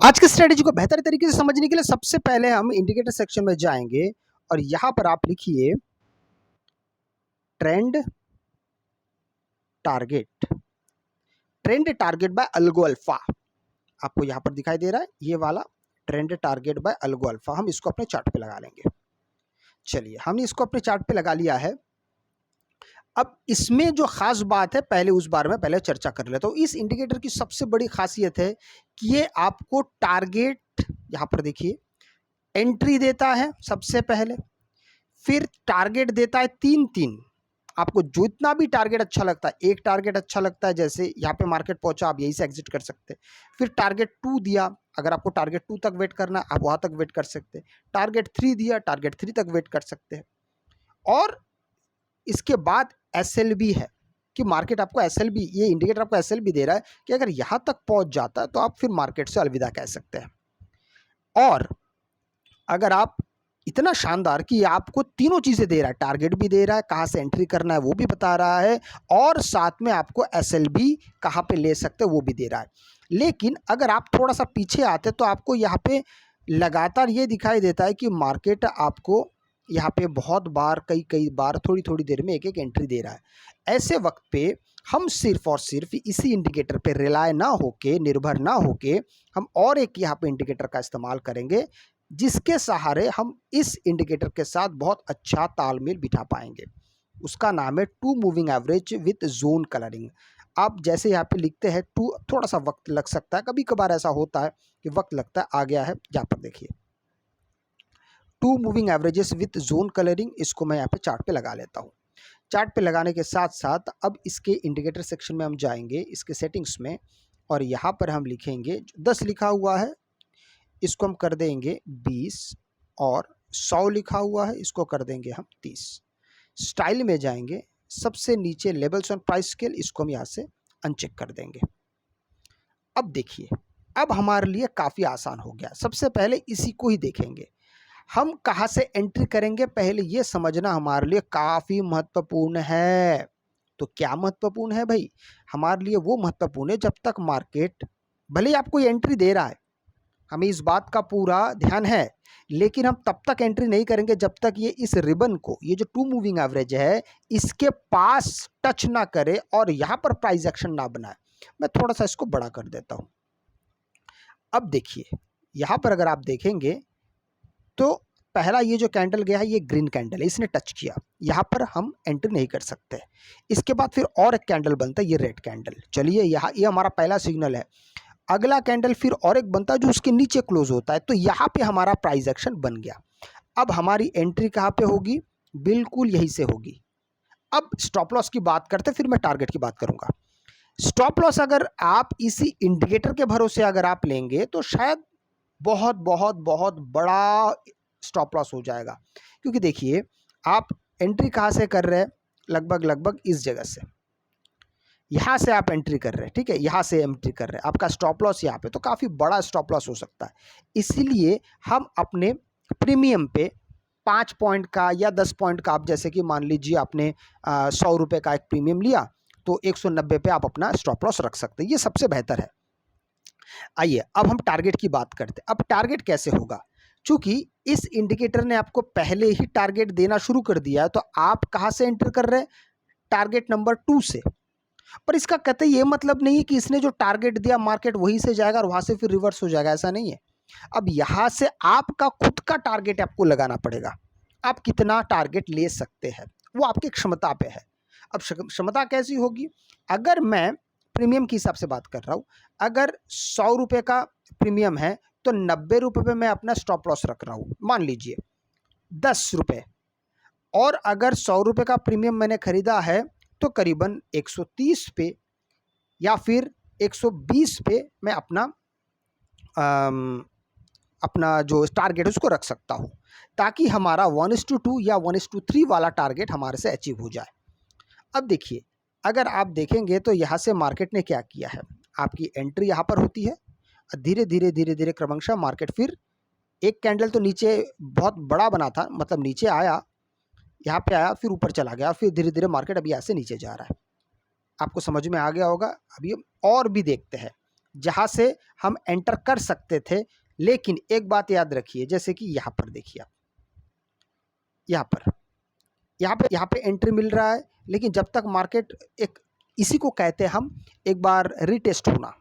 आज के स्ट्रेटेजी को बेहतर तरीके से समझने के लिए सबसे पहले हम इंडिकेटर सेक्शन में जाएंगे और यहां पर आप लिखिए trend target. Trend target by Algo Alpha आपको यहां पर दिखाई दे रहा है, ये वाला trend target by Algo Alpha. हम इसको अपने चार्ट पे लगा लेंगे। चलिए, हमने इसको अपने चार्ट पे लगा लिया है। अब इसमें जो खास बात है, पहले उस बारे में पहले चर्चा कर लेता हूं। इस इंडिकेटर की सबसे बड़ी खासियत है कि ये आपको टारगेट, यहां पर देखिए, एंट्री देता है सबसे पहले, फिर टारगेट देता है तीन तीन। आपको जितना भी टारगेट अच्छा लगता है, एक टारगेट अच्छा लगता है, जैसे यहाँ पे मार्केट पहुंचा, आप यहीं से एग्जिट कर सकते हैं। फिर टारगेट 2 दिया, अगर आपको टारगेट 2 तक वेट करना है आप वहां तक वेट कर सकते हैं। टारगेट 3 दिया, टारगेट 3 तक वेट कर सकते हैं। और इसके बाद SLB है कि मार्केट आपको SLB, ये इंडिकेटर आपको SLB दे रहा है कि अगर यहां तक पहुंच जाता है तो आप फिर मार्केट से अलविदा कह सकते हैं। और अगर आप इतना शानदार कि आपको तीनों चीजें दे रहा है, टारगेट भी दे रहा है, कहां से एंट्री करना है वो भी बता रहा है, और साथ में आपको SLB कहां पे ले सकते हैं वो भी दे रहा है। लेकिन अगर आप थोड़ा सा पीछे आते तो आपको यहाँ पे लगातार ये दिखाई देता है कि मार्केट आपको यहाँ पे बहुत बार, कई बार, थोड़ी थोड़ी देर में एक एक एंट्री दे रहा है। ऐसे वक्त पे हम सिर्फ और सिर्फ इसी इंडिकेटर पे रिलाय ना होके, निर्भर ना होके, हम और एक यहाँ पे इंडिकेटर का इस्तेमाल करेंगे जिसके सहारे हम इस इंडिकेटर के साथ बहुत अच्छा तालमेल बिठा पाएंगे। उसका नाम है two moving average with zone colouring. आप जैसे यहाँ पे लिखते हैं टू, थोड़ा सा वक्त लग सकता है, कभी कभार ऐसा होता है कि वक्त लगता है। आ गया है, यहाँ पर देखिए two moving averages with zone colouring. इसको मैं यहाँ पे चार्ट पे लगा लेता हूँ। चार्ट पे लगाने के साथ साथ अब इसके इंडिकेटर सेक्शन में हम जाएंगे, इसके सेटिंग्स में, और यहाँ पर हम लिखेंगे 10 लिखा हुआ है, इसको हम कर देंगे 20, और 100 लिखा हुआ है, इसको कर देंगे हम 30। स्टाइल में जाएंगे, सबसे नीचे लेवल्स ऑन प्राइस स्केल, इसको हम यहाँ से अनचेक कर देंगे। अब देखिए, अब हमारे लिए काफ़ी आसान हो गया। सबसे पहले इसी को ही देखेंगे, हम कहाँ से एंट्री करेंगे पहले ये समझना हमारे लिए काफ़ी महत्वपूर्ण है। तो क्या महत्वपूर्ण है भाई? हमारे लिए वो महत्वपूर्ण है जब तक मार्केट, भले ही आपको एंट्री दे रहा है, हमें इस बात का पूरा ध्यान है, लेकिन हम तब तक एंट्री नहीं करेंगे जब तक ये इस रिबन को, ये जो टू मूविंग एवरेज है, इसके पास टच ना करे और यहां पर प्राइस एक्शन ना बनाए। मैं थोड़ा सा इसको बड़ा कर देता हूं। अब देखिए, यहां पर अगर आप देखेंगे तो पहला ये जो कैंडल गया है, ये ग्रीन कैंडल है, इसने टच किया, यहां पर हम एंट्री नहीं कर सकते। इसके बाद फिर और एक कैंडल बनता है, ये रेड कैंडल। चलिए, यहाँ ये हमारा पहला सिग्नल है। अगला कैंडल फिर और एक बनता है जो उसके नीचे क्लोज होता है, तो यहाँ पे हमारा प्राइस एक्शन बन गया। अब हमारी एंट्री कहाँ पे होगी? बिल्कुल यहीं से होगी। अब स्टॉप लॉस की बात करते, फिर मैं टारगेट की बात करूंगा। स्टॉप लॉस अगर आप इसी इंडिकेटर के भरोसे अगर आप लेंगे तो शायद बहुत बहुत बहुत बड़ा स्टॉप लॉस हो जाएगा। क्योंकि देखिए, आप एंट्री कहाँ से कर रहे हैं? लगभग लगभग इस जगह से, यहाँ से आप एंट्री कर रहे हैं, ठीक है, यहाँ से एंट्री कर रहे हैं, आपका स्टॉप लॉस यहाँ पे, तो काफ़ी बड़ा स्टॉप लॉस हो सकता है। इसीलिए हम अपने प्रीमियम पे 5 पॉइंट का या 10 पॉइंट का, आप जैसे कि मान लीजिए आपने 100 रुपये का एक प्रीमियम लिया, तो 190 पे आप अपना स्टॉप लॉस रख सकते हैं, ये सबसे बेहतर है। आइए अब हम टारगेट की बात करते हैं। अब टारगेट कैसे होगा? चूंकि इस इंडिकेटर ने आपको पहले ही टारगेट देना शुरू कर दिया है, तो आप कहाँ से एंटर कर रहे हैं? टारगेट नंबर 2 से। पर इसका कहते ये मतलब नहीं है कि इसने जो टारगेट दिया मार्केट वहीं से जाएगा और वहां से फिर रिवर्स हो जाएगा, ऐसा नहीं है। अब यहां से आपका खुद का टारगेट आपको लगाना पड़ेगा। आप कितना टारगेट ले सकते हैं वो आपकी क्षमता पे है। अब क्षमता कैसी होगी? अगर मैं प्रीमियम के हिसाब से बात कर रहा हूं, अगर 100 रुपये का प्रीमियम है तो 90 रुपये पे मैं अपना स्टॉप लॉस रख रहा हूं, मान लीजिए 10 रुपये। और अगर 100 रुपये का प्रीमियम मैंने खरीदा है तो करीबन 130 पे या फिर 120 पे मैं अपना जो टारगेट है उसको रख सकता हूँ, ताकि हमारा 1:2 या 1:3 वाला टारगेट हमारे से अचीव हो जाए। अब देखिए, अगर आप देखेंगे तो यहाँ से मार्केट ने क्या किया है, आपकी एंट्री यहाँ पर होती है, धीरे धीरे धीरे धीरे क्रमशः मार्केट फिर एक कैंडल तो नीचे बहुत बड़ा बना था, मतलब नीचे आया, यहाँ पे आया, फिर ऊपर चला गया, फिर धीरे धीरे मार्केट अभी ऐसे नीचे जा रहा है। आपको समझ में आ गया होगा। अभी और भी देखते हैं। जहाँ से हम एंटर कर सकते थे। लेकिन एक बात याद रखिए, जैसे कि यहाँ पर देखिए आप, यहाँ पे एंट्री मिल रहा है, लेकिन जब तक मार्केट एक, इसी को कहते हैं हम एक बार रीटेस्ट होना,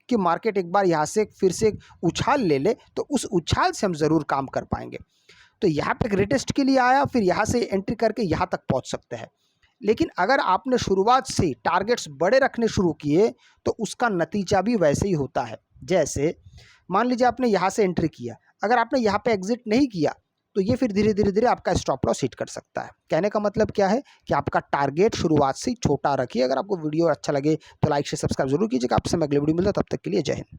कि मार्केट एक बार यहाँ से फिर से उछाल ले ले, तो उस उछाल से हम ज़रूर काम कर पाएंगे। तो यहाँ पे एक रीटेस्ट के लिए आया, फिर यहाँ से एंट्री करके यहाँ तक पहुँच सकते हैं। लेकिन अगर आपने शुरुआत से टारगेट्स बड़े रखने शुरू किए तो उसका नतीजा भी वैसे ही होता है। जैसे मान लीजिए आपने यहाँ से एंट्री किया, अगर आपने यहाँ पे एग्जिट नहीं किया तो ये फिर धीरे धीरे आपका स्टॉप लॉस हिट कर सकता है। कहने का मतलब क्या है कि आपका टारगेट शुरुआत से छोटा रखिए। अगर आपको वीडियो अच्छा लगे तो लाइक से सब्सक्राइब जरूर कीजिएगा। आपसे मैं अगले वीडियो मिलता, तब तक के लिए जय हिंद।